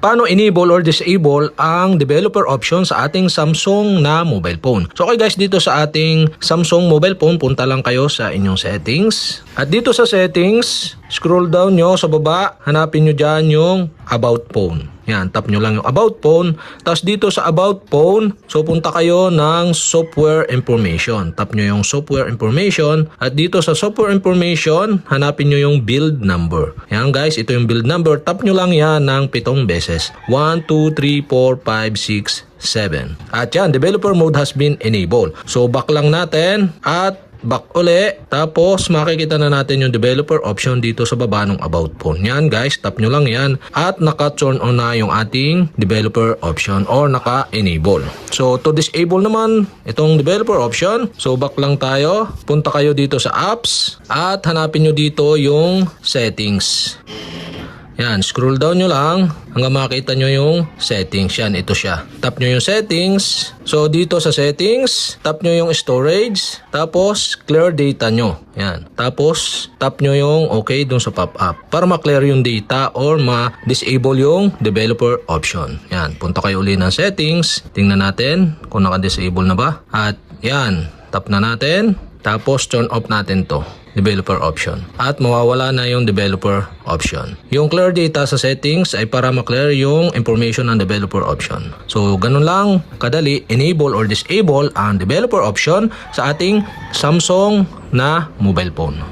paano enable or disable ang developer option sa ating Samsung na mobile phone. So okay guys, dito sa ating Samsung mobile phone, punta lang kayo sa inyong settings. At dito sa settings, scroll down nyo sa baba, hanapin nyo dyan yung about phone. Yan, tap nyo lang yung about phone. Tapos dito sa about phone, so punta kayo ng software information. Tap nyo yung software information. At dito sa software information, hanapin nyo yung build number. Yan guys, ito yung build number. Tap nyo lang yan ng 7 beses. 1, 2, 3, 4, 5, 6, 7. At yan, developer mode has been enabled. So back lang natin at back uli, tapos makikita na natin yung developer option dito sa baba ng about phone. Yan guys, tap nyo lang yan at naka-turn on na yung ating developer option or naka-enable. So to disable naman itong developer option, so back lang tayo, punta kayo dito sa apps at hanapin nyo dito yung settings. Yan, scroll down nyo lang hanggang makita nyo yung settings. Yan, ito siya. Tap nyo yung settings. So, dito sa settings, tap nyo yung storage. Tapos, clear data nyo. Yan. Tapos, tap nyo yung okay dun sa pop-up para ma-clear yung data or ma-disable yung developer option. Yan, punta kayo uli ng settings. Tingnan natin kung naka-disable na ba. At yan, tap na natin. Tapos, turn off natin to. Developer option. At mawawala na yung developer option. Yung clear data sa settings ay para ma-clear yung information ng developer option. So, ganun lang kadali enable or disable ang developer option sa ating Samsung na mobile phone.